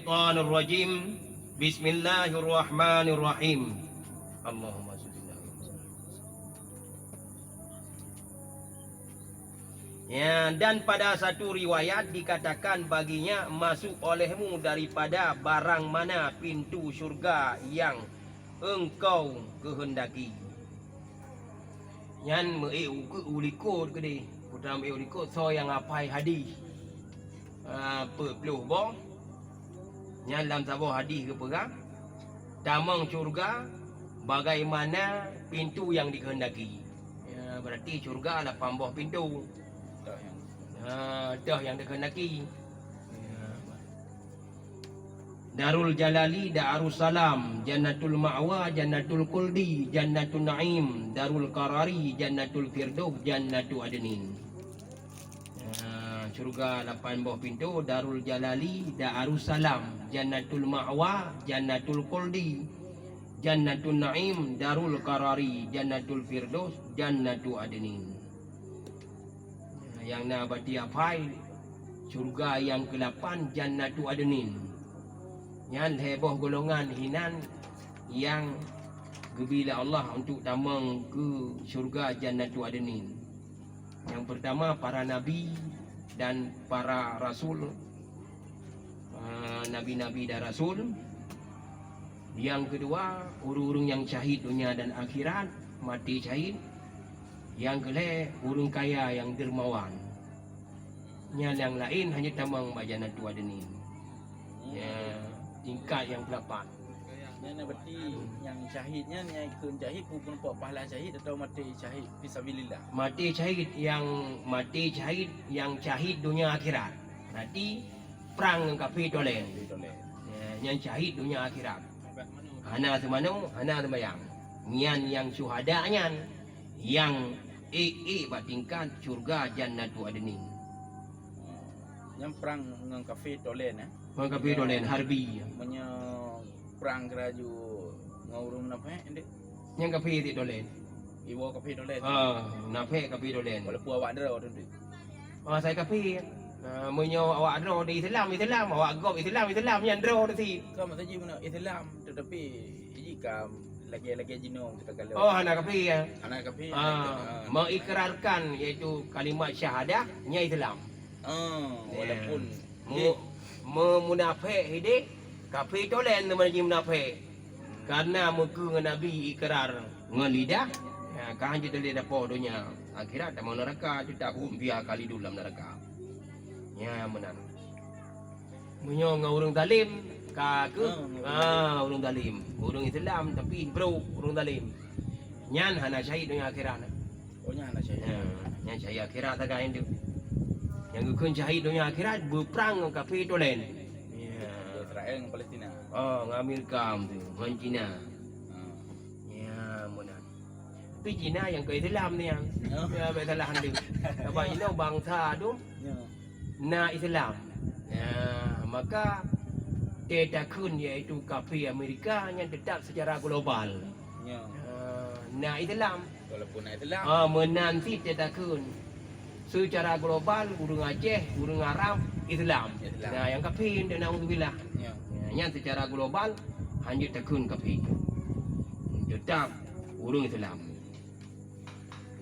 syaitanir rajim. Bismillahirrahmanirrahim. Allahumma shalli ala Muhammad. Ya, dan pada satu riwayat dikatakan baginya, masuk olehmu daripada barang mana pintu syurga yang engkau kehendaki. Yan meu ke ulikot ke di putra meu ulikot so yang apai hadis peluh bong yan dalam sabah hadis ke perang tamang syurga bagaimana pintu yang dikehendaki. Ya, berarti syurga 80 pintu. Dah yang dikehendaki. Darul Jalali, Darussalam, Jannatul Ma'wa, Jannatul Khuldi, Jannatul Naim, Darul Qarari, Jannatul Firdaus, Jannatul Adnin. Syurga 80 pintu. Darul Jalali, Darussalam, Jannatul Ma'wa, Jannatul Khuldi, Jannatul Naim, Darul Qarari, Jannatul Firdaus, Jannatul Adnin. Yang nak bati apai syurga yang ke-8 Jannatul Adnin. Yang heboh golongan hinan yang gebila Allah untuk tamang ke syurga Jannatul Adnin. Yang pertama para nabi dan para rasul, nabi-nabi dan rasul. Yang kedua urung-urung yang syahid dunia dan akhirat, mati syahid. Yang kedua urung kaya yang dermawan. Yang lain hanya tamang Jannatul Adnin. Ya, tingkat yang ke-8. Yang berarti yang syahidnya yang ikut syahid pun pahala syahid atau mati syahid fisabilillah. Mati syahid yang syahid dunia akhirat. Berarti perang dengan kafir tolen. Yang syahid dunia akhirat. Hana semano, hana sembayang. Nyan yang syuhadanya yang batingkan syurga Jannatul Adnin. Yang perang dengan kafir tolen Perang kafir tolen harbi. Punya perang keraju ngurung napa ndek? Yang kafir ti tolen. Iwo kafir tolen. Nafek kafir tolen. Walaupun awak dera tu. Saya kafir. Menyo awak dera di Islam, awak gop Islam yang dera tu si. Kau mesti guna Islam tetapi jika lagi jinong kita kalau. Anak kafir ya. Anak kafir. Mengikrarkan iaitu kalimat syahadah nya Islam. Walaupun munafik hidup kafir tolen teman munafik. Karena muka dengan Nabi ikrar dengan lidah, kan kita lihat apa dunia akhirat dan neraka kita biar kali dulu dalam neraka. Ya benar. Menyo dengan orang zalim orang zalim, orang Islam tapi bro orang zalim. Nyan hana syahid dunia akhirat. Oh nyan hana syahid. Nyan syahid akhirat tak kain tu. Yang gukun syahid dunia akhirat berperang dengan kafir tolen. Israel dengan Palestina. Dengan Amerika tu, dengan China. Ya benar. Tapi China yang ke Islam ni yang salah dia. Sebab ini bangsa tu na Islam. Maka tetakun iaitu kafir Amerika yang tetap secara global. Na Islam. Walaupun na Islam. Menanti tetakun secara global urang Aceh, urang Arab, Islam. Nah, yang kafir dan naudzubillah. Yang secara global hanya tekun kafir. Tetap urang Islam.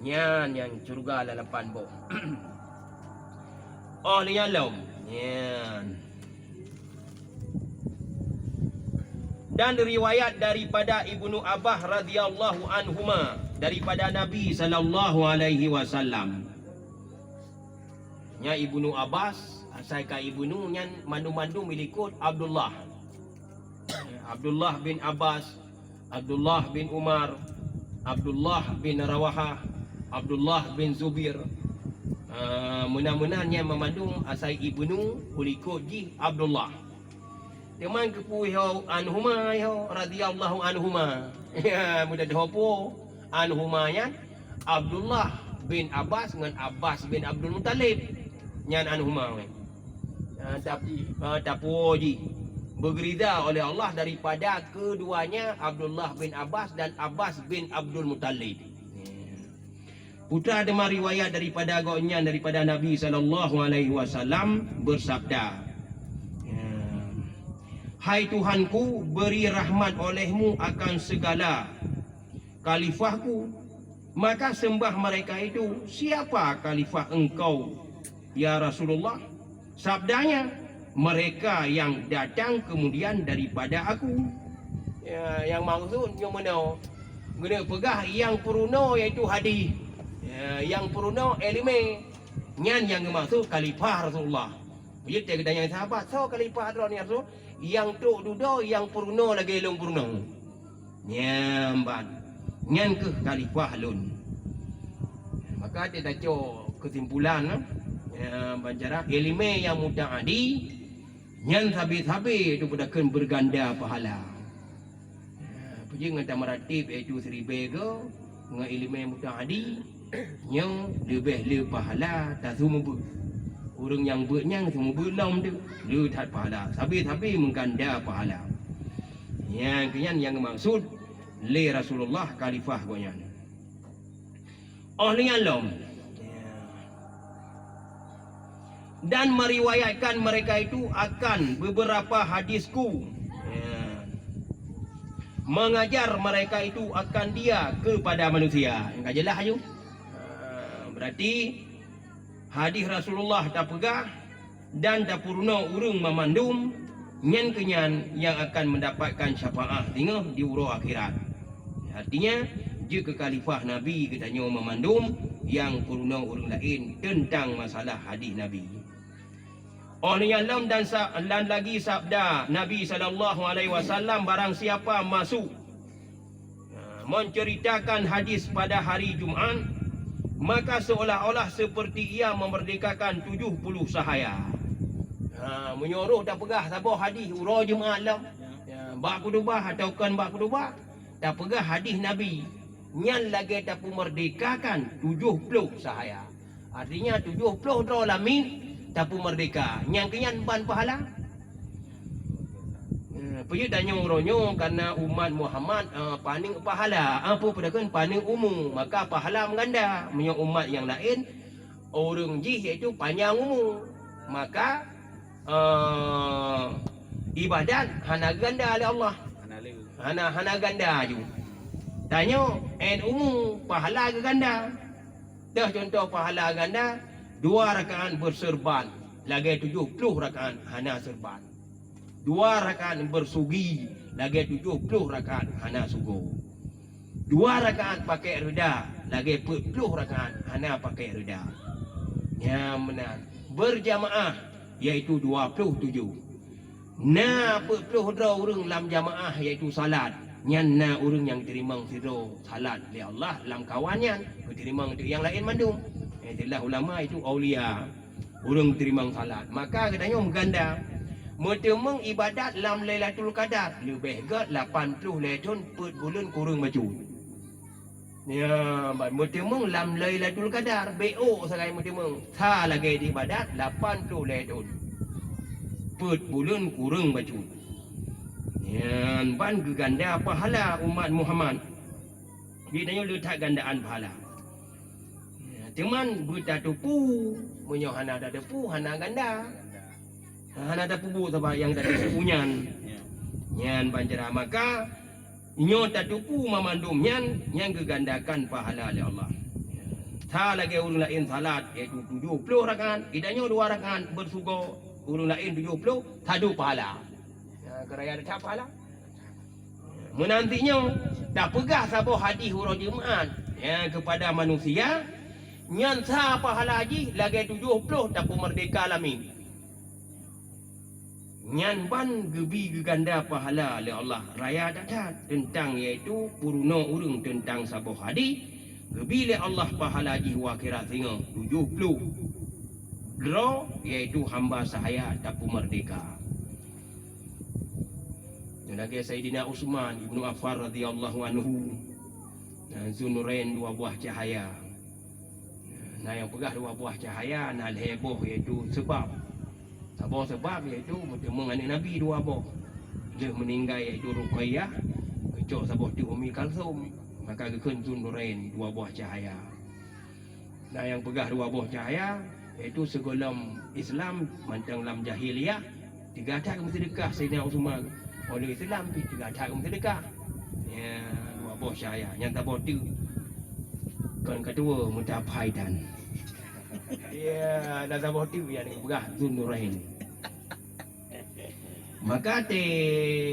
Nyan yang syurga 8 bok. Oh, ni lom. Nyan. Dan riwayat daripada Ibnu Abbas radhiyallahu anhuma daripada Nabi sallallahu alaihi wasallam. Nya Ibnu Abbas, asal ka Ibnu nyan mandu-mandu milikut Abdullah. Abdullah bin Abbas, Abdullah bin Umar, Abdullah bin Rawahah, Abdullah bin Zubair. Mudah-mudahannya memandung asal Ibnu kulikut ji Abdullah. Teman kepuh anhuma radhiyallahu anhuma. Ya, mudah dopo anhuma nya Abdullah bin Abbas dengan Abbas bin Abdul Muttalib. Nyan anhuma we. Tapuji bergerida oleh Allah daripada keduanya Abdullah bin Abbas dan Abbas bin Abdul Muttalib. Putra ada riwayat daripada agaknya daripada Nabi sallallahu alaihi wasallam bersabda, hai Tuhanku, beri rahmat olehmu akan segala khalifahku. Maka sembah mereka itu, siapa khalifah engkau ya Rasulullah? Sabdanya, mereka yang datang kemudian daripada aku. Ya, yang maksud yang mana? Guna pegah yang puruno iaitu hadis. Ya, yang puruno elime. Nyan yang maksud khalifah Rasulullah. Dia kata yang sahabat, so khalifah Rasul yang tok dudo yang puruno lagi long puruno. Nyamban. Nyan ke khalifah lun. Maka dia dah kesimpulan bancara elime yang mutaadi nyan sabi-sabi itu budakan berganda pahala. Puji ngata maratib iaitu seribe ke dengan elime mutaadi yang lebih pahala tak semua ber. Orang yang bernyang semua belum tu lu tak pahala. Sabi-sabi mengganda pahala. Yang kenyan yang maksud li Rasulullah khalifah gonya. Ahli alam dan meriwayatkan mereka itu akan beberapa hadisku. Mengajar mereka itu akan dia kepada manusia. Yang jelas ayo. Berarti hadis Rasulullah tak pegah dan tak purna urung memandum nyan kenyan yang akan mendapatkan syafaat tinggal di urang akhirat. Artinya jika khalifah Nabi katanya memandum yang purna urang lain tentang masalah hadis Nabi. Oleh alam dan lagi sabda Nabi SAW, barang siapa masuk menceritakan hadis pada hari Jumaat, maka seolah-olah seperti ia memerdekakan 70 sahaya. Menyuruh tak pegah sabah hadis urang Jumaat lah. Bak kudubah atau kan bak kudubah tak pegah hadis Nabi. Nyan lagi tak memerdekakan 70 sahaya. Artinya 70 dro lamin tak merdeka. Yang kenyan ban pahala. Pergi tanya uronyo karena umat Muhammad paning pahala. Apa pedakan paning umum, maka pahala mengganda. Punya umat yang lain orang jih iaitu panjang umur. Maka ibadat hana ganda oleh Allah. Hana ganda je. Tanya umum pahala ke ganda. Dah contoh pahala ganda 2 rakaat berserban, lagi 70 rakaat hana serban. 2 rakaat bersugi, lagi 70 rakaat hana sugo. 2 rakaat pakai reda, lagi 40 rakaat hana pakai reda. Yang benar. Berjamaah iaitu 27. Nah 40 orang dalam jamaah iaitu salat. Nyan na orang yang terima siro salat oleh Allah dalam kawannya, terima untuk yang lain mandum. Itulah ulama itu aulia. Orang terima salat. Maka katanya mengganda. Mertemeng ibadat dalam Lailatul Qadar lebih ke 80 lecon per bulan kurang maju. Ya, mertemeng dalam Lailatul Qadar BO sekali mertemeng. Tha lagi di ibadat 80 lecon per bulan kurang maju. Yang ban ganda pahala umat Muhammad. Dia tanya letak gandaan pahala. Teman buta tupu, menyo hana ada tupu, hana ganda. Hana ada pubu sebab yang ada tupunyan. Nyan banjara maka nyo tak tupu memandum yang gegandakan pahala oleh Allah. Tak lagi urang lain salat iaitu 70 rakaat, idanya 2 rakaat bersugo, urang lain 70 tadu pahala. Keraya ada pahala. Menantinya tak pegah sabo hadis urang Jumaat kepada manusia. Nyan sa pahala haji lagi 70 tak merdeka alamin. Nyan ban gebi geganda pahala oleh Allah. Raya dadat tentang iaitu puruna urang tentang sabo hadis. Gebi oleh Allah pahala haji wa akhirat singa 70. Draw iaitu hamba sahaya tak merdeka. Lagi Sayyidina Utsman Ibnu Affan radhiyallahu anhu. Zunurain 2 buah cahaya. Nah yang pegah 2 buah cahaya nah heboh iaitu sebab. Sebab iaitu mengenai Nabi 2 buah. Dia meninggal iaitu Ruqayyah. Kecok sabah tu Ummi Kalsum. Maka gekun Zunurain 2 buah cahaya. Nah yang pegah 2 buah cahaya iaitu segolong Islam mantang dalam jahiliyah 3 tahun kamu sedekah Sayyidina Uthman. Orang Islam pi 3 tahun kamu sedekah. Ya, buat syaya yang tak bodoh. Kan kedua mencapai dan. Ya, dah tak bodoh ya ni berah Zulnurain. Maka te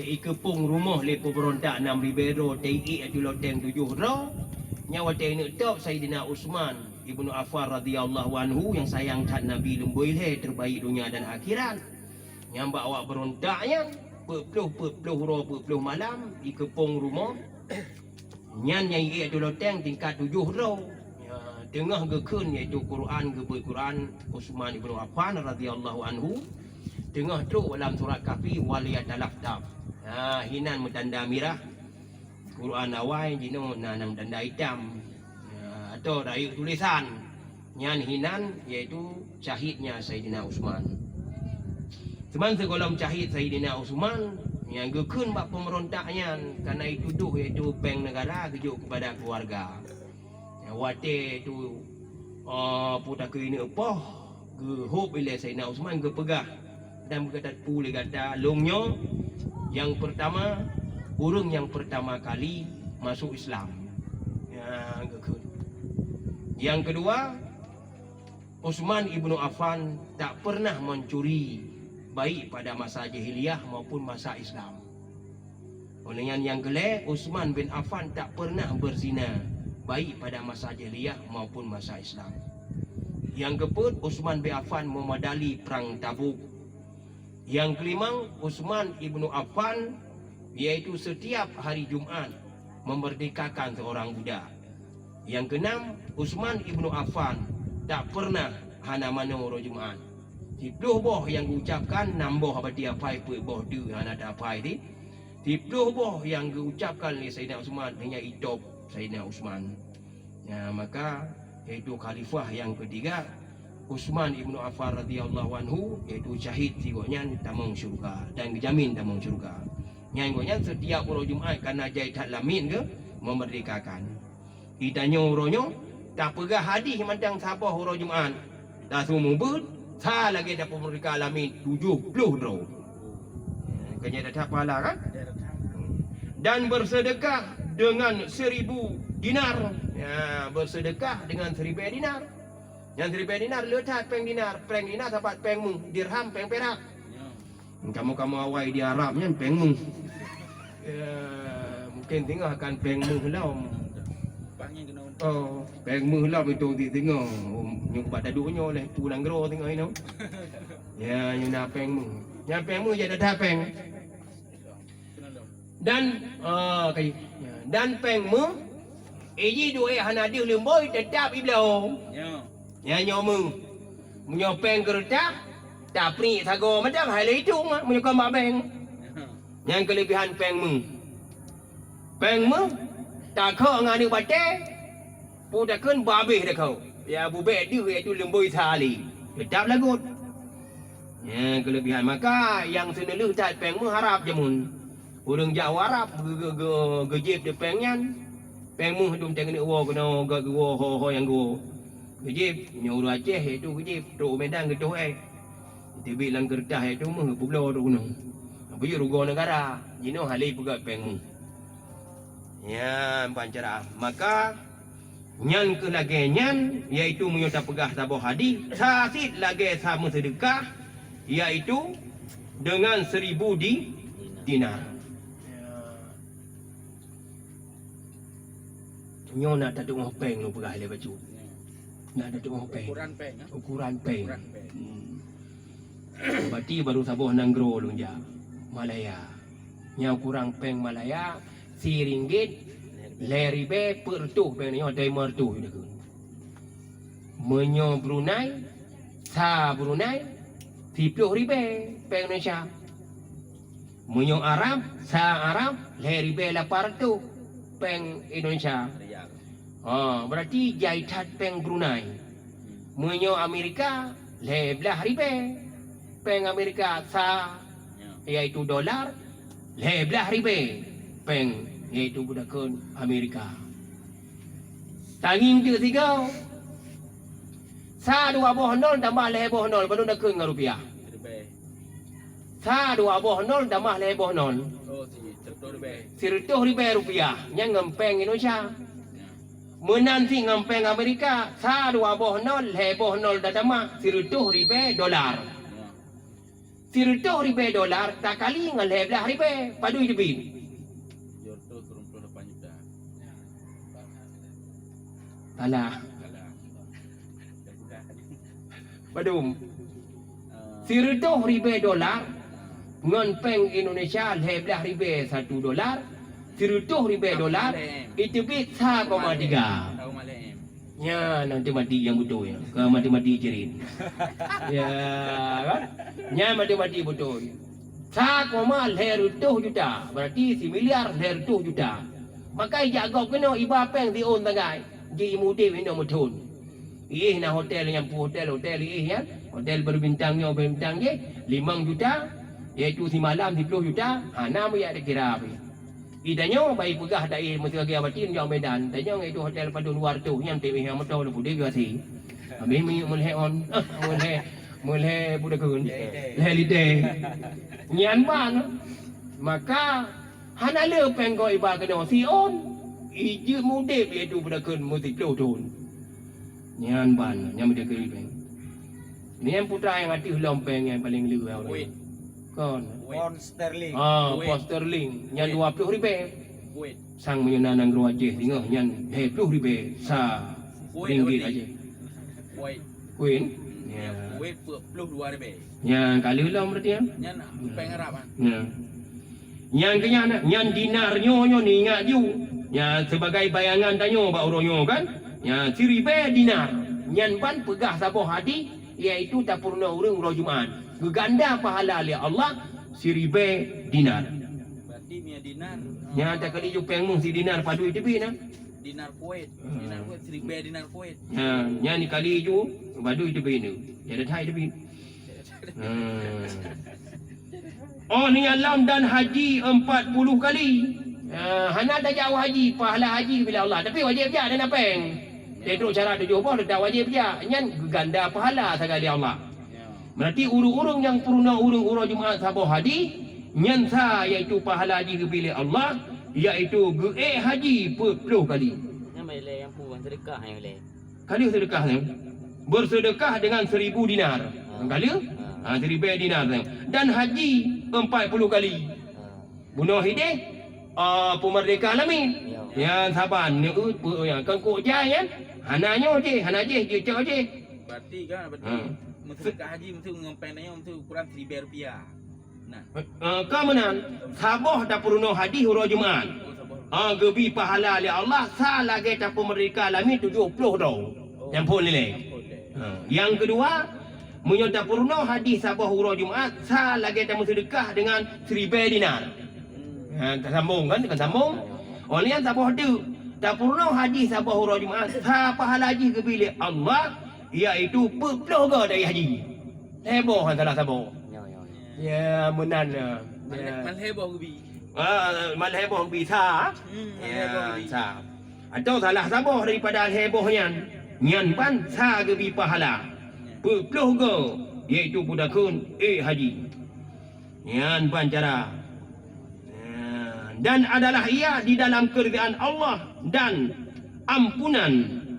ikepung rumah le pemberontak 6 libero te atu loteng 7 ro. Nyawa te ni tok Sayyidina Uthman Ibnu Affan radhiyallahu anhu yang sayang kat Nabi lemboi le terbaik dunia dan akhirat. Nyambak awak berontaknya puluh malam ikepung rumah. Nyan yang atu loteng tingkat 7 ro. Ya, tengah gekun iaitu Quran Quran Uthman Ibnu Affan radhiyallahu anhu. Tengah tu dalam surat Kahfi waliyat al-aftab. Ha, hinan mentanda merah. Quran awal jino nanam tanda hitam. Ha, atau dari tulisan. Nyan hinan iaitu syahidnya Sayyidina Uthman. Teman segolong syahid Sayyidina Uthman yang gekun bak pemberontaknya karena itu tuh iaitu peng negara kejuk kepada keluarga. Ya, wate tu putak ini apa? Gehop bila Sayyidina Uthman gepegah dan berkata pulih kata longnya yang pertama urung yang pertama kali masuk Islam. Yang kedua Uthman Ibnu Affan tak pernah mencuri baik pada masa jahiliyah maupun masa Islam. Olehnya yang kelima Uthman bin Affan tak pernah berzina baik pada masa jahiliyah maupun masa Islam. Yang keempat Uthman bin Affan memadali perang Tabuk. Yang kelima, Uthman Ibnu Affan iaitu setiap hari Jumaat memerdekakan seorang budak. Yang keenam, Uthman Ibnu Affan tak pernah hana mana orang Jumaat. 10 boh yang diucapkan 6 boh abadi apai boh du hana tak apai di. 10 boh yang diucapkan oleh Sayyidina Uthman hanya hidup Sayyidina Uthman. Ya, maka iaitu khalifah yang ketiga Uthman Ibnu Affan radhiyallahu anhu iaitu syahid sigoknya tamang syurga dan dijamin tamang syurga. Yang gonya setiap orang Jumaat karena jahitat lamin ke memerdekakan. Ditanya orangnya tak pegah hadis macam sabah orang Jumaat. Tak semua ber sa lagi dapat merdeka lamin 70 ro. Kena dapat pahala kan? Dan bersedekah dengan 1000 dinar. Ya, bersedekah dengan 1000 dinar. Yang 1000 dinar letak peng dinar dapat peng mu, dirham peng perak. Kamu awai di Arabnya peng mu. Ya, mungkin tengah akan peng mu lah. Oh, peng mu lah itu di tengah. Nyuk pada duknya oleh pulang gero tengah ini. Ya, nyuna peng mu. Yang peng mu jadi dah peng. Dan dan peng mu Iji duit hana dia lemboi tetap iblau. Ya nyomu. Munyo peng kereta tak pri sago macam hal itu munyo kambak peng. Yang kelebihan peng mu. Peng mu tak kau ngani bate. Pudakan babih dah kau. Ya bubek dia iaitu lemboi sehari. Tetap lagut. Ya kelebihan maka yang senelu tak peng mu harap jamun. Urang Jawa harap gejip de pengnya. Peng mu hidung tengok ni wo kena wo ho yang go. Gejip nyuruh Aceh itu gejip tu Medan gitu tibi lang kertas itu mah pulau tu gunung. Apa je rugo negara. Jino halai pegat peng mu. Ya pancara. Maka nyan ke lagi nyan iaitu munyo tak pegah tabah hadis sasit lagi sama sedekah iaitu dengan 1000 dinar. Nyo nak tak tengok peng lu pegah le baju. Nak ada tengok peng. Ukuran peng. Berarti baru sabuh nanggro lu ja. Malaya. Nya kurang peng Malaya RM1 leribe per tu peng ni ada mertu dah. Menyo Brunei sa Brunei RM10 peng Indonesia. Menyo Arab sa Arab leribe 800 peng Indonesia. Berarti jahitat peng Brunei. Menyo Amerika RM11 peng Amerika sa iaitu dolar RM11 peng iaitu budakan Amerika. Tanging ke tiga sa 2 boh nol tambah 2 boh nol baru dah ke dengan rupiah. Sa dua boh nol damah le boh nol. Oh si cetul be. Rp100,000 yang ngempeng Indonesia. Menan si ngempeng Amerika. Sa dua boh nol le boh nol damah Rp100,000. Rp100,000 tak kali ngan le belah ribu padu hidupin. Jorto turun 28 juta. Alah, Alah. Dah budak. badum. Rp100,000 ngempeng Indonesia le belah ribu $1. Rp100,000 itu bit 3,3. Tahu malam. Ya, nanti mati yang betul ya. Kau mati-mati cerit. Ya, kan? Ya, mati-mati betul. 3,2 juta. Berarti 1 miliar 2 juta. Maka jaga kena iba peng di on tangai. Ji mudik ini mutun. Ih na hotel yang hotel ih ya. Hotel berbintangnya berbintang je 5 juta. Iaitu si malam 10 juta. Ha, nama ya ada kira apa. Idanya baik pegah dai mesti lagi abatin jauh Medan. Tanya itu hotel pada luar tu yang TV yang motor lu dia biasa. Habis mi mulai on, mulai budak kun. Holiday. Nyan ban. Maka hana le peng ko iba kena si on. Ije mude itu budak kun mesti pelotun. Nyan ban, nyam dia kiri peng. Ni yang putra yang mati lompeng yang paling liu Kuwait. Kon. Pound sterling. Pound sterling nyan Rp20,000. Kuwait. Sang menyenanang guru Aceh tinggal nyan Rp20,000 sa ringgit aja. Kuwait. Queen. Ya. Kuwait 42 ribu. Yang kali ulang berarti ya. Nyan pengarap kan. Ya. Yang kenyan nyan dinar nyo ni ingat ju. Ya sebagai bayangan tanyo ba uronyo kan. Ya Rp1,000 dinar. Nyan ban pegah saboh hadi iaitu tak purna urang Jumaat. Geganda pahala oleh Allah Rp1,000 dinar. Berarti mia dinar. Yang tak kali jupeng mung si dinar padu itu na. Dinar Kuwait. Dinar Kuwait 1,000 dinar Kuwait. Ya, yang ni kali ju padu itu ni. Jadi thai itu. Oh ni alam dan haji 40 kali. Hana dah jauh haji, pahala haji bila Allah. Tapi wajib je ada napeng. Itu cara tujuh apa dah wajib je. Nyan ganda pahala sekali Allah. Berarti urung-urung yang purna urung Jumaat saboh hadi nyan sa iaitu pahala haji kepilih Allah iaitu haji 10 kali. Yang mai yang puan sedekah yang le. Kali sedekah ni bersedekah dengan 1,000 dinar. Kali 1,000 dinar dan haji 40 kali. Bunuh hidup pemerdeka alamin. Yang saban ni yang kan kok jaya hananyo je je je. Berarti kan berarti sedekah haji mesti ngempeng nanya mesti ukuran Rp1,000. Nah. Kemudian saboh tak purno hadi huru Jumaat. Gebi pahala oleh Allah sa lagi tak pemerdeka alamin 70 dah. Yang pun nilai. Yang kedua munyo tak purno hadi saboh huru Jumaat sa lagi tak sedekah dengan 1,000 dinar. Tak sambung kan dengan sambung. Oleh yang saboh tu tak purno hadi saboh huru Jumaat sa pahala haji kepilih Allah iaitu 10 dari haji. Heboh antara saboh. Ya menan Mal heboh ubi. Malheboh bisa. Ya, sa. Atau salah saboh daripada hebohnya. Nyan ban sa gebi pahala. 10 go iaitu budakun haji. Nyan ban cara. Dan adalah ia di dalam keridaan Allah dan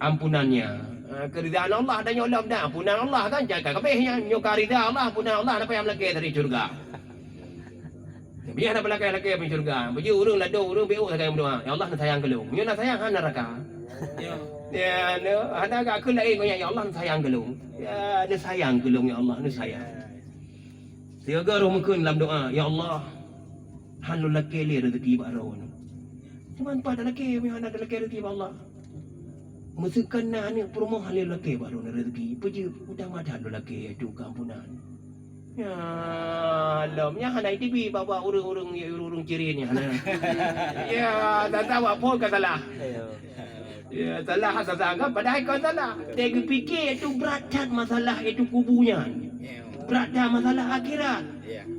ampunannya. Keridaan Allah dan Allah dan ampunan Allah kan jaga kabehnya nyoka ridha Allah ampunan Allah apa yang melaki dari surga. Biar nak belakang-belakang pergi surga. Baju urung lado urung beu sakai berdoa. Ya Allah nak sayang gelung. Nyo nak sayang han neraka. Ya, no, ada agak aku lain kau ya Allah nak sayang gelung. Ya, nak sayang gelung ya Allah nak sayang. Siaga rumukun dalam doa, ya Allah. Han lu laki le rezeki baru ni. Cuman pada laki mi han ada laki rezeki Allah. Mesti kena ni promo halil laki baru ni rezeki. Puji udang madan lu laki itu kampunan. Ya, lemnya hanai TV bawa urung ciri ni hana. Ya, tak tahu apa kata lah. Ya, salah asal anggap padahal kau salah. Dia fikir itu berat masalah itu kubunya. Berat masalah akhirat.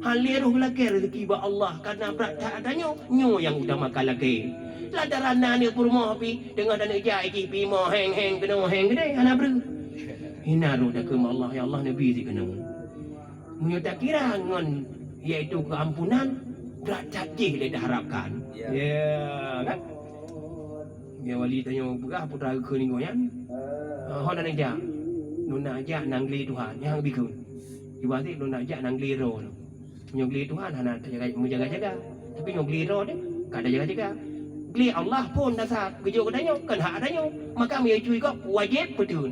Haliruh lagi rezeki ba Allah karena berat adanya nyo yang utamakan lagi. Ladarana ni purmo api dengan dan ejai ki pi mo heng kena heng gede hana bru. Hina ro dak ke Allah ya Allah nabi si kena. Munyo tak kira ngon iaitu keampunan derajat je dia dah harapkan. Ya kan? Ya wali tanya berah putra ke ni goyan. Hon nak ja. Nun nak ja nang li Tuhan yang bikun. Ibarat nun nak ja nang li ro. Nyogli Tuhan hana menjaga-jaga. Tapi nyogli ro dia kada jaga-jaga. Gli Allah pun dasar kerja katanya kan hak katanya. Maka dia cuy kau wajib betul.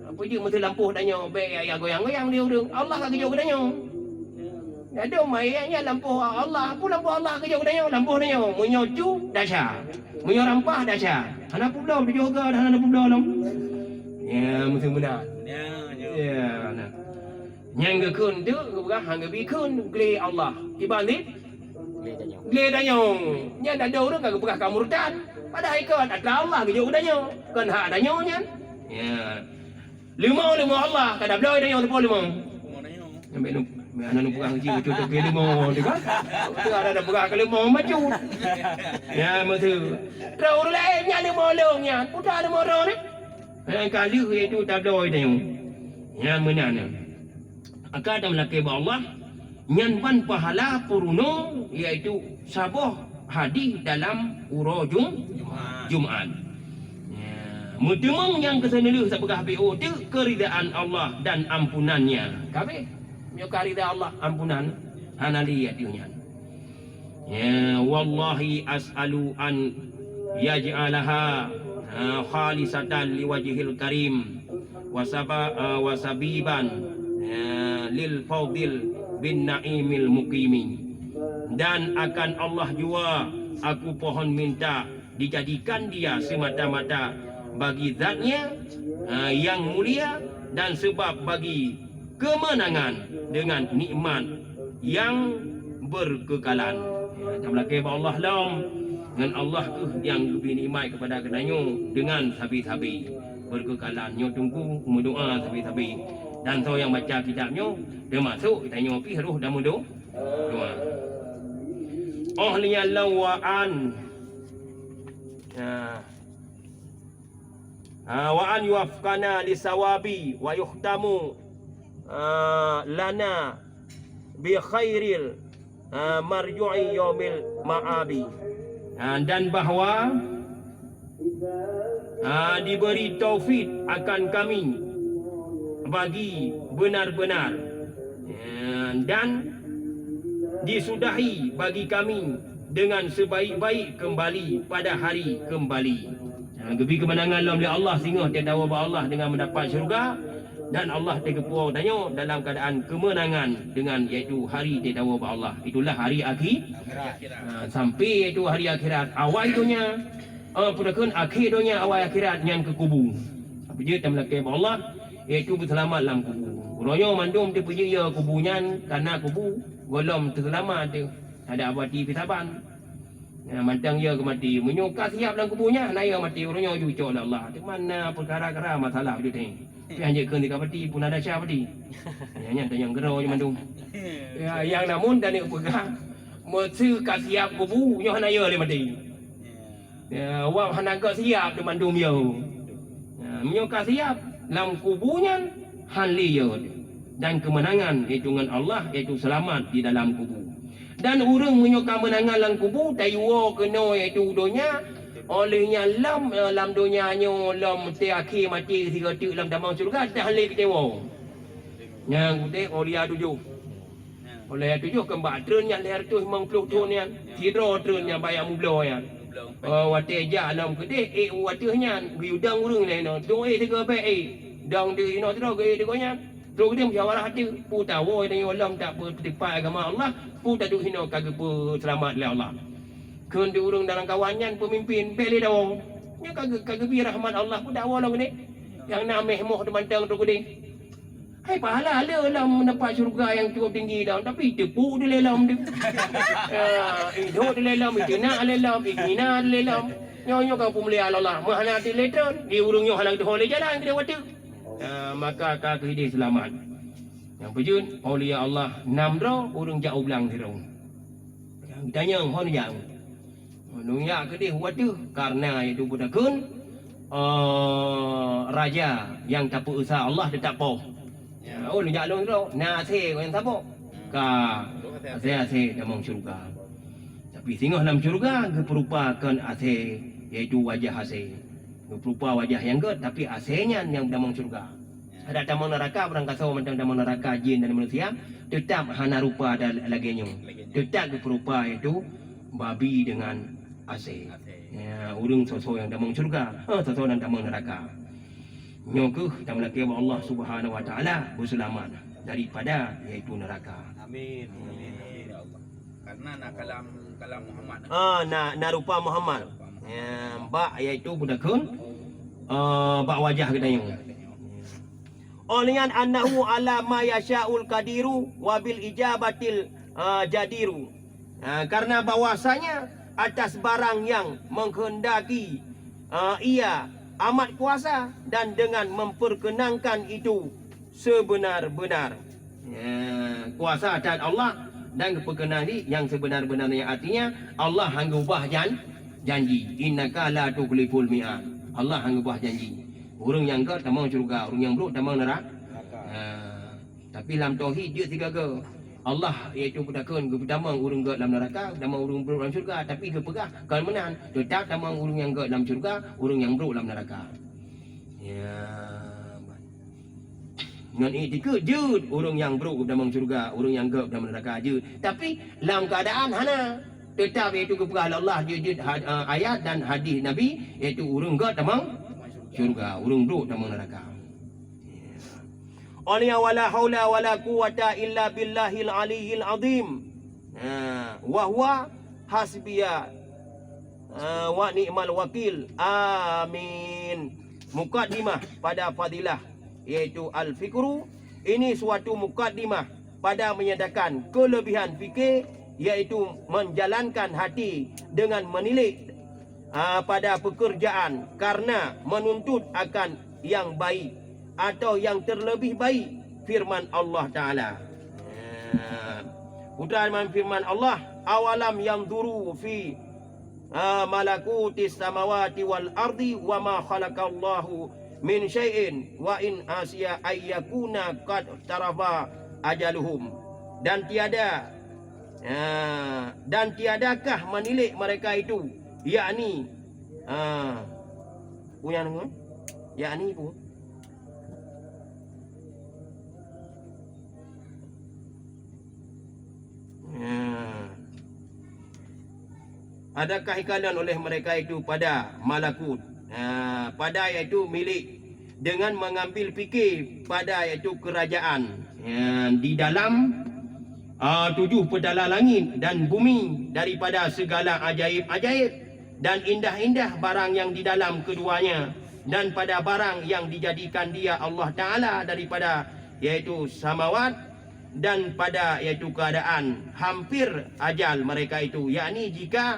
Apa je mesti lampuh tanya be ya goyang-goyang dia urang. Allah kan kerja katanya. Ada mayanya lampuh Allah, pun lampuh Allah kerja katanya, lampuh tanya. Munyo cu dasar. Munyo rampah dasar. Hana pula dia juga dah hana pula lam. Ya mesti benar. Ya nah. Yang gekun tu berah hang bikun gli Allah. Ibalik Gle danyo, nya dah ada orang kagak bekah murtad. Padahal ikut ada Allah ke jauh danyo. Kan hak danyo nya. Ya. Lima Allah kada bloy danyo tu lima. Sampai nu anak nu bekah ji tu ke lima tu kan. Tu ada bekah ke lima maju. Ya mesti. Rau lain nya lima long nya. Putra lima ro ni. Yang kali itu tak bloy danyo. Ya menana. Akad melaki Allah nyanpan pahala puruno iaitu saboh hadis dalam urujum Jumaat. Ya, mutemang yang kesenelu sabegah BO tu keridaan Allah dan ampunannya. Kabeh yo karida Allah ampunan hanali atunya. Ya wallahi as'alu an yaj'alaha khalisatan liwajhil karim wasabiban lil fadil bin naimil muqimi. Dan akan Allah jua aku pohon minta dijadikan dia semata-mata bagi zatnya yang mulia dan sebab bagi kemenangan dengan nikmat yang berkekalan. Ya, belakang Allah long dengan Allah tu yang lebih nikmat kepada kedanyo dengan sabi-sabi berkekalan. Nyo tunggu doa sabi-sabi. Dan so yang baca kitabnya dia masuk kita nyopi roh dan mudo doa. Ahliya lawaan. Wa an yuafqana lisawabi wa yuhtamu lana bi khairil marju'i yaumil ma'abi. Dan bahawa diberi taufik akan kami bagi benar-benar dan disudahi bagi kami dengan sebaik-baik kembali pada hari kembali. Gebi kemenangan oleh Allah sehingga dia tahu bahawa Allah dengan mendapat syurga dan Allah terkepuau tanya dalam keadaan kemenangan dengan iaitu hari dia tahu bahawa Allah. Itulah hari akhirat. Sampai itu hari akhirat awal itunya pun akhir dunia awal akhirat yang ke kubu. Apa je kita melakukan Allah iaitu berselamat dalam kubu. Royo mandum dia pergi ya kubunya karena kubu golom terselamat dia. Ada abadi pisaban. Ya, mantang ya ke mati. Menyuka siap dalam kubunya. Naya mati. Royo jucuk oleh Allah. Di mana perkara-kara masalah dia ni. Tapi hanya kena dekat mati pun ada siapa mati. Hanya yang gerau je mandum. Ya, yang namun dan dia pegang. Mesti siap kubu. Yang naya dia mati. Ya, wang hanaga siap dia mandum ya. Menyuka siap dalam kubunya haliyah dan kemenangan iaitu dengan Allah iaitu selamat di dalam kubu. Dan orang menyuka menangan dalam kubu tayuwa kena iaitu dunia olehnya lam dunianya lam akhir mati tiga tik dalam damang syurga dah halih kecewa. Yang kutik olia tujuh. Oleh tujuh kembak trennya leher tu 50 ton yang tiro trennya bayar mublo ya. Wate ja dalam kedai watehnya biudang urang lain no. Dong tiga baik dang di no tro ke dekonya. Tro dia musyawarah hati pu tahu dia ulam tak bertipai agama Allah, pu tak du hino kagak selamat oleh Allah. Keun di urang dalam kawannya pemimpin beli dawang. Nya kagak bi rahmat Allah pu dakwah long ni. Yang nameh moh demantang tro kedai. Hai pahala le dalam mendapat syurga yang cukup tinggi dah tapi tepu di dalam dia. Hidup di dalam itu nak dalam ingina di dalam. Nyo kau pemulia Allah. Mahana di letter di urungnya halang di jalan kita waktu. Maka kau hidup selamat. Yang pejun aulia Allah namro urung jauh belang dirong. Yang tanya hon yang. Nungya ke dia waktu karena itu budakun raja yang tak usaha Allah dia tak poh. Oh lu jalung tu. Nah se yang sabo. ka ase dalam syurga. Tapi singgah dalam syurga keperupakan ase iaitu wajah ase. Berupa wajah yang ke tapi asenya yang dalam syurga. Ada dalam neraka orang kasau macam dalam neraka jin dan manusia tetap hana rupa ada lagi nyu. Tetap berupa iaitu babi dengan ase. Ya, urang sosok yang dalam syurga, sosok yang dalam neraka. Nyokuh dalam laki Allah Subhanahu wa taala berselamat daripada iaitu neraka. Amin. Ya Allah. Karena nak kalam Muhammad. Na rupa Muhammad. Ya, bak iaitu budakun bak wajah kedayung. Olian annahu ala ma yasha'ul qadiru wa bil ijabatil jadiru. Karena bahwasanya atas barang yang menghendaki ia amat kuasa dan dengan memperkenankan itu sebenar-benar. Kuasa atas Allah dan keperkenankan yang sebenar-benarnya, artinya Allah hang ubah janji. Innaka la tukhliful mi'ad. Allah hang ubah janji. Orang yang ke tamang syurga, orang yang buruk tamang neraka. Tapi dalam tauhid dia tiga ke. Allah iaitu pedakun ke tamang orang ke dalam neraka, tamang orang buruk dalam syurga, tapi ke pegah kalau menang tetap tamang orang yang ke dalam syurga, orang yang buruk dalam neraka. Ya. Dengan etika je orang yang buruk dalam syurga, orang yang ke dalam neraka je. Tapi dalam keadaan hana tetap iaitu kepada Allah dia ayat dan hadis Nabi iaitu urung ke tamang syurga, urung buruk tamang neraka. Alya wala haula wala quwata illa billahil aliyil azim. Wa huwa hasbiya wa ni'mal wakil. Amin. Mukaddimah pada fadilah iaitu al-fikru. Ini suatu mukaddimah pada menyatakan kelebihan fikir iaitu menjalankan hati dengan menilik pada pekerjaan karena menuntut akan yang baik atau yang terlebih baik firman Allah Ta'ala. Udahan firman Allah, awalam yang duru fi malakutis samawati wal ardi wa ma khalaqallahu min syai'in wa in asya ayyakuna qad tarafa ajaluhum. Dan tiadakah menilik mereka itu, yakni punya nama, yakni pun adakah ikalan oleh mereka itu pada malakut, pada iaitu milik, dengan mengambil fikir pada iaitu kerajaan di dalam 7 pedala langit dan bumi daripada segala ajaib-ajaib dan indah-indah barang yang di dalam keduanya, dan pada barang yang dijadikan dia Allah Ta'ala daripada iaitu samawat, dan pada iaitu keadaan hampir ajal mereka itu, yakni jika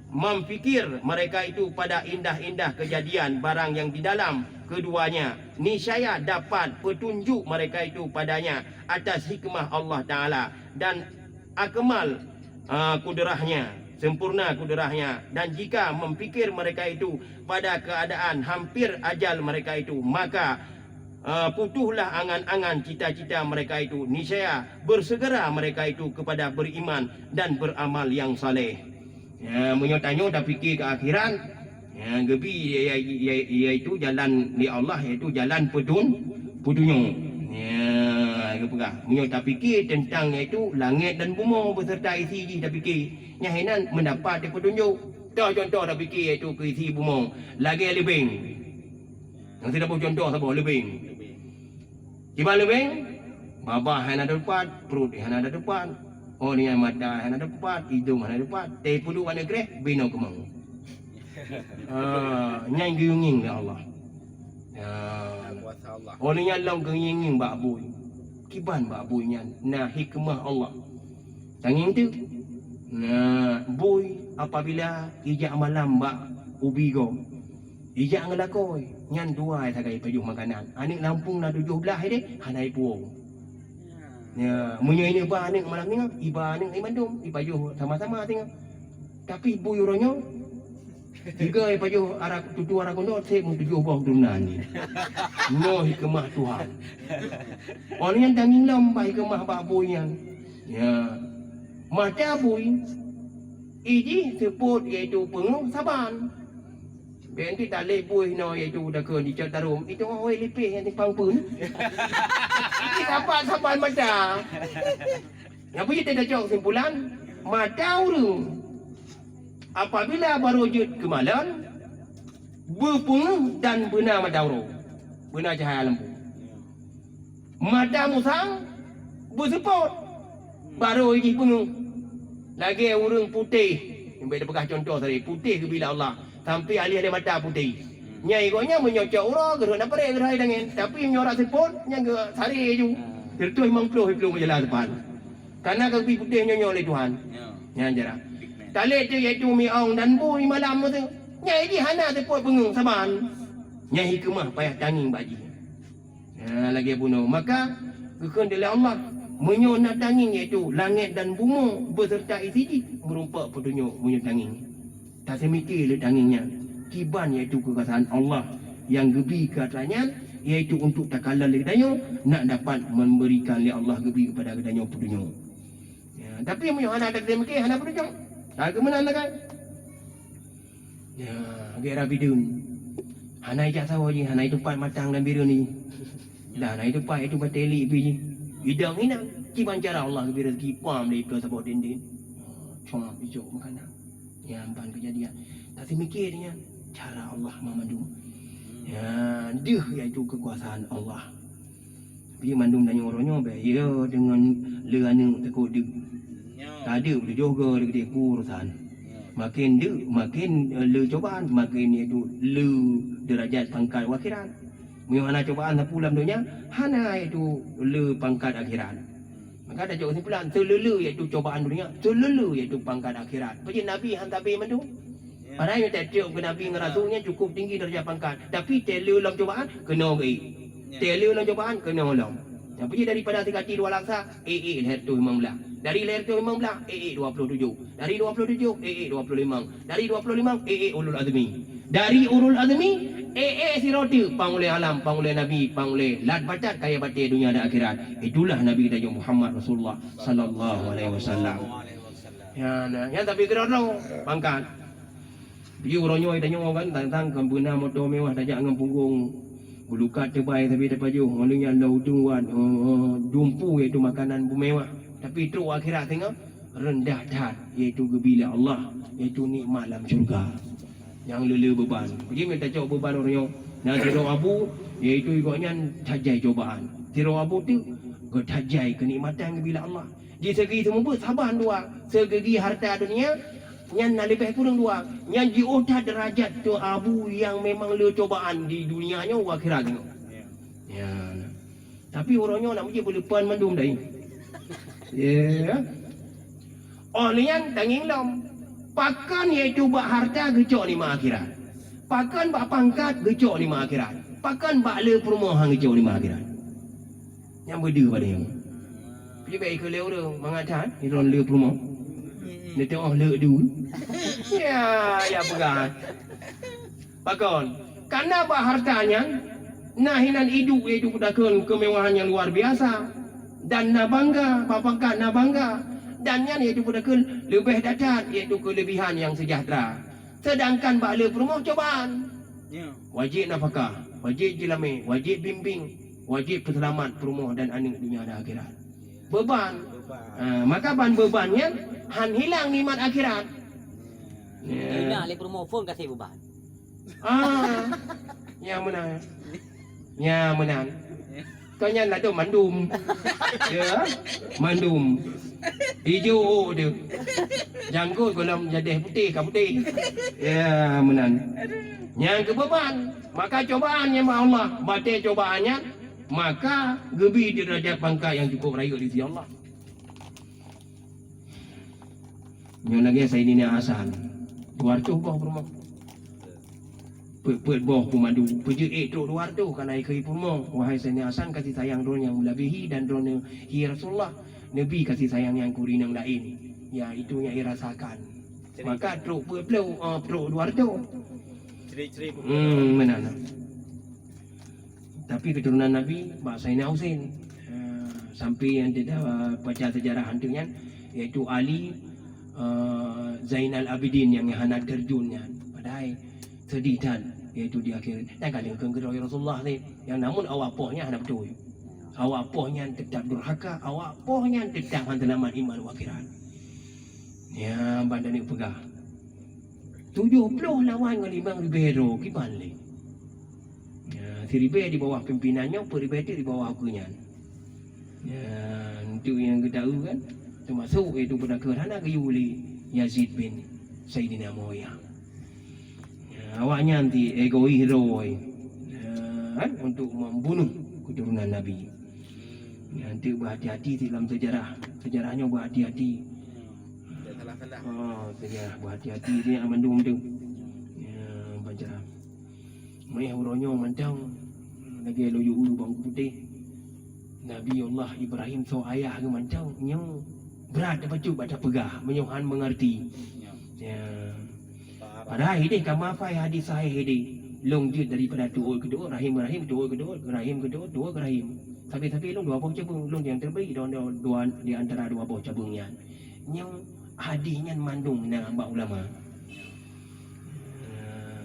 memfikir mereka itu pada indah-indah kejadian barang yang di dalam keduanya, niscaya dapat petunjuk mereka itu padanya atas hikmah Allah Ta'ala dan akmal kudrahnya, sempurna kudrahnya. Dan jika memfikir mereka itu pada keadaan hampir ajal mereka itu, maka putuhlah angan-angan cita-cita mereka itu, niscaya bersegera mereka itu kepada beriman dan beramal yang saleh. Menyotanya dah fikir ke akhirat, gebi iaitu jalan li Allah, iaitu jalan petunjuk. Menyota fikir tentang iaitu langit dan bumi beserta isi dah fikir. Nyahinan mendapat petunjuk. Contoh dah fikir iaitu ke isi bumi. Lagi lebing. Yang tidak boleh contoh siapa lebing. Tiba lebing, babah yang ada depan, perut yang ada depan. Oh ni yang mata yang ada depan, hidung yang ada depan. Teh puluh warna grek, bina kemang. Nyai geyunging ya Allah. Oh ni yang long geyunging bak boy. Kiban bak boynya. Nah hikmah Allah. Tanging tu. Nah boy apabila ijak malam bak ubi go. Ijak ngelakoi. Nyan dua sagai pajuh makanan. Anik Lampung na 17 deh, hanai puong. Ya, munyo ini ba anik malam ni, iba anik ai Bandung, ipajuh sama-sama tengok. Tapi boy oronyo tiga ipajuh arah tutu arah kono saya mun 7 buah dunan ni. No hikmah Tuhan. Orang yang dangin lam ba hikmah ba boy yang. Ya. Mata bui. Iji sebut iaitu pengung saban. Benti tak lebih no iaitu dah ke di Catarum. Itu orang lepeh yang tipang pun. Ini dapat saban mata. Yang punya tidak jauh simpulan. Mata urung. Apabila berwujud kemalan, berpengung dan benar mata urung. Benar cahaya lampu. Mata musang berseput. Baru ini pengung. Lagi urung putih. Yang boleh pegang contoh tadi. Putih ke bila Allah. Sampai alih-alih mata putih. Nyai ikutnya menyocok urang. Gerak nak perik gerai dengan. Tapi menyorak seput. Yang gerak sari je. Tertuh memang peluh berjalan depan. Karena kaki putih nyonyok oleh Tuhan. Yang jarak. Talik tu iaitu mi'ong dan bui malam tu. Nyai di hana seput pengung saban. Nyai kemah payah tanging baji. Lagi bunuh. Maka kekendalan Allah menyonat tanging iaitu langit dan bumi beserta isi merumpak petunjuk menyonat tanging. Tak semikir le tangingnya. Kiban iaitu kekuasaan Allah yang gebi ke atasnya iaitu untuk tak kalah le kedanya nak dapat memberikan le Allah gebi kepada kedanya petunjuk. Ya, tapi menyonat anak tak semikir hana petunjuk. Tak ke mana nak kan? Ya, agak bidun. Hana ijak sawah je, hana itu pat matang dan biru ni. Dah, hana itu pat itu bateli pi je. Hidang hinang, kiban cara Allah gebi rezeki pam le ke sabot dinding. Cuma hijau makanan. Ya, ampan kejadian. Tak semikirnya cara Allah memandung. Ya, dia iaitu kekuasaan Allah. Dia mandung dan orangnya baik. Ya, dengan lerana takut dia. Tak ada boleh juga dia urusan. Makin dia, makin le cobaan, makin iaitu le derajat pangkat akhirat. Mana cobaan tak pulang dunia, hana iaitu le pangkat akhirat. Maka ada jawab simpulan, terlelu iaitu cobaan dunia, terlelu iaitu pangkat akhirat. Macam Nabi hantar Nabi mandu. Padahal yang tak tiap ke Nabi dengan Rasulnya cukup tinggi darjah pangkat. Tapi terlelu dalam cobaan, kena baik. Terlelu dalam cobaan, kena ulang. Yang pergi daripada sekati 2 laksa, leher tu 15. Dari leher tu 15, 27. Dari 27, 25. Dari 25, ulul azmi. Dari ulul azmi, siroti, pangulai alam, pangulai Nabi, pangulai lat bacat kaya batik dunia dan akhirat. Itulah Nabi kita Muhammad Rasulullah sallallahu alaihi wasallam. Ya, nah, yang tapi kerana pangkat. Pergi orangnya tanya orang kan tentang kempunan motor mewah tajak dengan punggung. Bulukat terbaik tapi dapat jauh. Malingnya laudungan, dumpu iaitu makanan mewah. Tapi teruk akhirat tengok rendah dah iaitu gebila Allah, iaitu nikmat dalam syurga. Yang lele beban. Pergi minta jawab beban orangnya. Nah, tiro abu iaitu ikutnya tajai cobaan. Tiro abu tu tajai kenikmatan gebila Allah. Di segi semua saban dua. Segi harta dunia yang nak lebih kurang dua. Yang diudah derajat tu abu yang memang le cobaan di dunianya akhirat tengok. Ya. Tapi orangnya nak pergi boleh pan mandum dah. Ya. Orang yang tanging lom. Pakan iaitu bak harta gecok ni akhirat. Pakan bak pangkat gecok ni akhirat. Pakan bak le perumahan gecok ni akhirat. Yang beda pada yang. Pergi baik ke leu tu mengatakan ni ron le perumahan. Dia tengok le du. Ya pegang. Pakan. Karena bak hartanya nahinan hidup iaitu kudakan kemewahan yang luar biasa. Dan nak bangga, pangkat nak bangga. Dan yang iaitu kudakan lebih dacat iaitu kelebihan yang sejahtera. Sedangkan bakla perumah cobaan. Wajib nafkah, wajib jelami, wajib bimbing, wajib selamat perumah dan anak dunia dan akhirat. Beban. Maka bebannya han hilang nikmat akhirat. Nak le promotion kasih beban. Yang menang. Yang menang. Kau nyan lah tu mandum. Ya, mandum. Hijau dia. Janggut kolam jadeh putih ke putih. Ya, menang. Yang kebeban, maka cobaan yang Allah, batik cobaannya, maka gebi derajat pangkat yang cukup raya di sisi Allah. Yang lagi saya ini asal. Luar tu bawah rumah. Pet bawah pemadu. Pejik tu luar tu kan air keri rumah. Wahai saya asan kasih sayang drone yang melebihi dan drone hi Rasulullah. Nabi kasih sayang yang kurinang lain. Ya itu yang rasakan. Maka truk pelau truk luar tu. Ceri-ceri mana. Tapi keturunan Nabi Mbak Sayyidina Husain sampai yang dia baca sejarah hantunya iaitu Ali Zainal Abidin yang hendak terjunnya padahal seditan iaitu di akhir dan kali kegerai Rasulullah ni yang namun awak pohnya hendak betul awak pohnya tetap durhaka awak pohnya tetap hantelaman iman wakiran ya badan ni pegah 70 lawan dengan 5 ribero kibalik ya si ribe di bawah pimpinannya peribe di bawah akunya ya itu yang kita tahu kan termasuk itu pada kerana Yuli Yazid bin Sayyidina Muayyah ya, awaknya nanti egois hero kan untuk membunuh keturunan Nabi ya, nanti berhati-hati dalam sejarahnya berhati-hati sejarah berhati-hati dia amandum tu ya baca mai huronyo mantang lagi loyu bang putih Nabi Allah Ibrahim so ayah ke mancang nyo berat dapat cuba baca pegah menyohan mengerti ya padahal ini kama fai hadis sahih ini long jut daripada doa kedua rahim doa kedua rahim doa rahim tapi long dua buah cabung long yang terbaik dua di antara dua buah cabungnya nyo hadisnya mandung na mbak ulama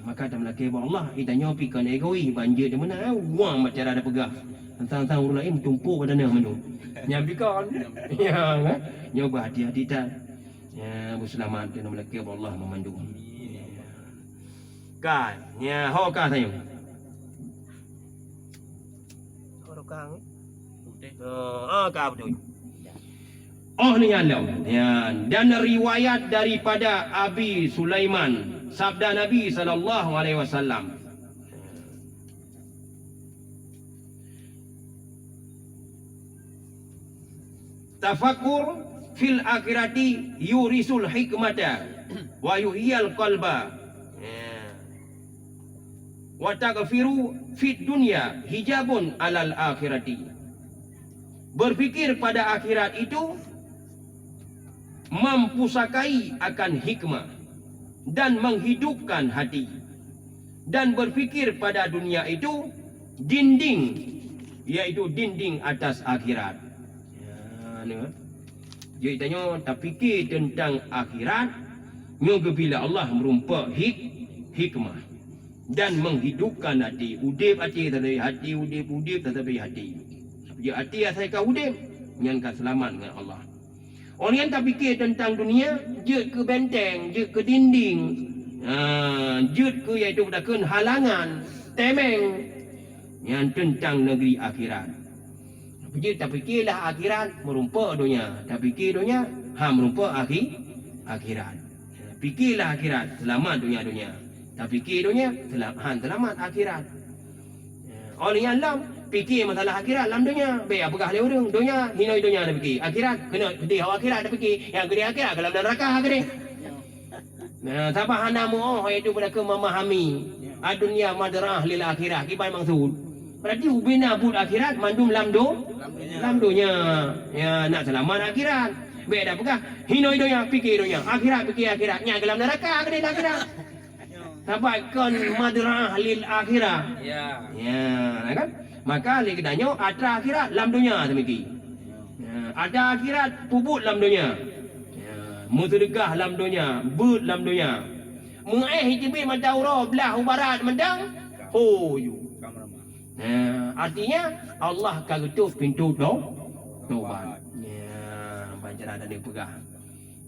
maka dalam laki Allah itanya pikan egois banjir di mana wah macam ada pegah tentang orang lain tumpuk pada nama tu. Nyabikan. Ya kan? Nyoba hati-hati tak. Ya berselamat dengan melaki Allah memandu. Kan, ya ho ka sayo. Ho kang. Ka betul. Oh ni Allah. Ya, dan riwayat daripada Abi Sulaiman, sabda Nabi sallallahu alaihi wasallam. Tafakkur fil akhirati yurisul hikmata wa yuhyil qalba wa taghfiru fid dunya hijabun alal akhirati. Berfikir pada akhirat itu mempusakai akan hikmah dan menghidupkan hati, dan berfikir pada dunia itu dinding, yaitu dinding atas akhirat. Dia tanya tak fikir tentang akhirat nyoga bila Allah merumpa hikmah dan menghidupkan hati udip hati tetapi hati udip tetapi hati dia hati asalkan udip nyankan selamat dengan Allah. Orang yang tak fikir tentang dunia je ke benteng je ke dinding je ke iaitu berdakan halangan temeng yang tentang negeri akhirat. Dia tak fikirlah akhirat merumpa dunia. Tak fikir dunia, merumpa akhirat. Fikirlah akhirat, selamat dunia. Tak fikir dunia, selamat akhirat. Orang yang lam, fikir masalah akhirat lam dunia. Baik apakah lewat dunia, hinoi dunia dah fikir. Akhirat, kena gede hawa akhirat dah fikir. Yang gede akhirat, kalau dalam neraka gede. Siapa hanamu itu pada memahami. Dunia madrah lil akhirah, kibai maksud. Berarti ubina bud akhirat mandum lamdunya ya nak selamat akhirat baik dah pekah hinoi dunia fikir dunia akhirat fikir akhiratnya dalam neraka gede akhirat sabaikkan madrah lil akhirah ya kan maka li kedanya ada akhirat lam dunia semiki ada akhirat puput lam dunia mutudegah lam dunia bud lam dunia hijibi madauro belah barat mendang you artinya Allah akan tutup pintu taubat. Ya, baca ada dia pegah.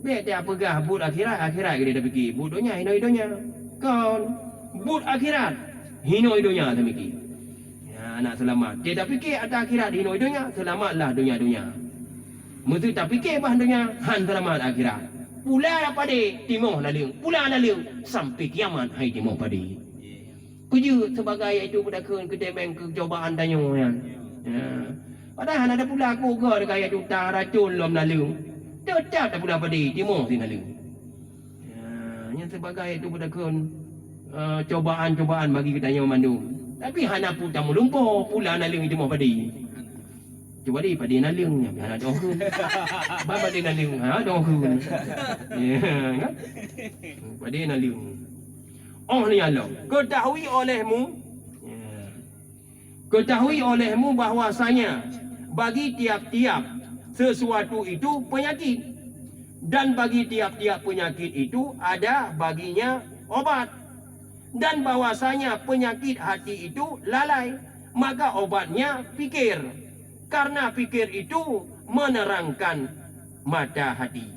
Biar dia pegah bud akhirat dia dah fikir. Bud dunia hino hidunya. Kau bud akhirat hino hidunya dah fikir. Ya, nak selamat. Dia dah fikir ada akhirat hino hidunya, selamatlah dunia. Mesti tak fikir bah dunia, selamat akhirat. Pula pada timur laling, pula laling sampai kiamat hai timur pada. Kerja sebagai itu berdakan kedemeng kecobaan tanya kan. Ya. Padahal ada pula aku ke dekat ayat utara racun lom lalu. Tetap tak pula pada timur si lalu. Ya, yang sebagai itu berdakan cobaan-cobaan bagi kita yang mandu. Tapi hana pun tak melumpuh pula lalu timur pada. Cuba dia pada nalung nya ada dohun. Bapa dia nalung dohun. Ya kan? Pada nalung. Oh ni Allah, ketahui olehmu bahwasanya bagi tiap-tiap sesuatu itu penyakit. Dan bagi tiap-tiap penyakit itu ada baginya obat. Dan bahwasanya penyakit hati itu lalai, maka obatnya fikir. Karena fikir itu menerangkan mata hati.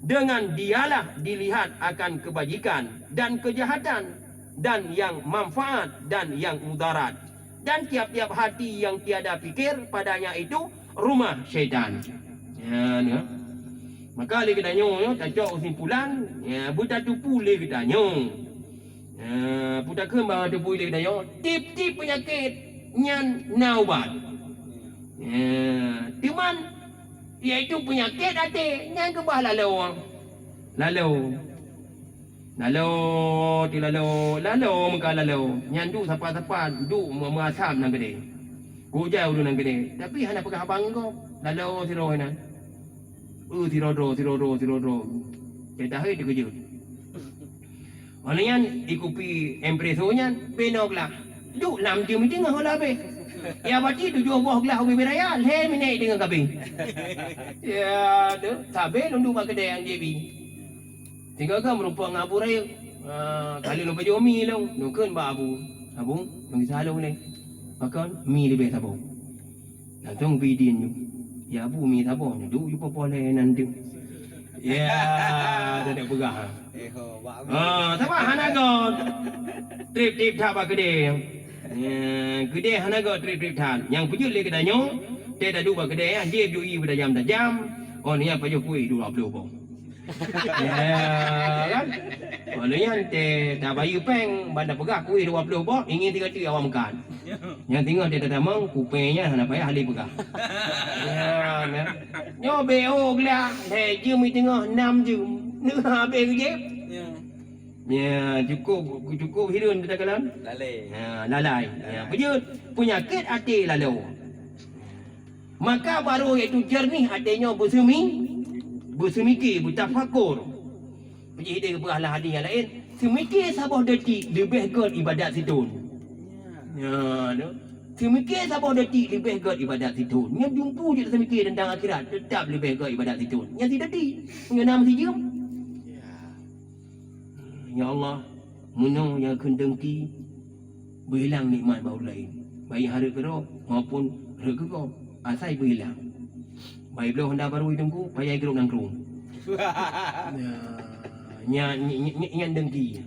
Dengan dialah dilihat akan kebajikan dan kejahatan, dan yang manfaat dan yang mudarat. Dan tiap-tiap hati yang tiada fikir padanya itu rumah syaitan. Ya, ya. Maka le kita nyo tak cok kesimpulan, ya buta tupu le kita nyo. Putar kembang tu boleh kita nyo. Tip-tip penyakit nyan naubat. Cuman iaitu penyakit hati nyan ke bah lalu. Lalu muka lalu. Nyan du sapa-sapa du merasam nang gede. Gujau du nang gede. Tapi hana pegang abang kau. Lalu siro hana. Siro. Kita hari dia kerja. Orang yang ikupi empreso nyan penok lah. Du lam dia mesti ngah lah be. Ya berarti 7 buah gelas kopi beraya, le minai dengan kabin. Ya, tu sabe lundu mak kedai yang JB. Tinggal kan merupakan ngapur raya. Kali lupa jomi long, nukun ba abu. Abung, ngi salong ni. Makan mi lebih sabong. Nantong bidin ni. Ya abu mi sabong ni, du yupa boleh nanti. Ya, tak pegah. Sama hanagot. Trip thapa kedai. Kedai hanagot trip tan. Yang pujul le kedai nyo, te dah dua kedai je jui pada jam. Oh ni apa je kuih 20 bong. Ya kan? Kalau yang te dah bayu peng, bandar pegah kuih 20 bong, ingin 3 tu awak makan. Yang tengok dia tak tamang, kupengnya hana payah ahli pegah. Ya, nah. Nyo beo gla, le je mi tengok 6 je. Ni ha be je. Ya, cukup hirun kita kalam. Lalai. Ya, penyakit hati lalu. Maka baru iaitu jernih hatinya bersemikir, bertafakur. Pergi hidup ke pahala hadis yang lain. Semikir sabah detik lebih kot ibadat situn. Ya, no. Semikir sabah detik lebih kot ibadat situn. Yang jumpa je semikir tentang akhirat tetap lebih kot ibadat situn. Yang tidak detik, yang nama si jom. Ya Allah, menang yang kendengki berhilang nikmat baru lain. Baik hari kerok maupun hari kerok asai berhilang. Baik belah hendak baru hidungku, payah geruk nangkrung. Nya dengki.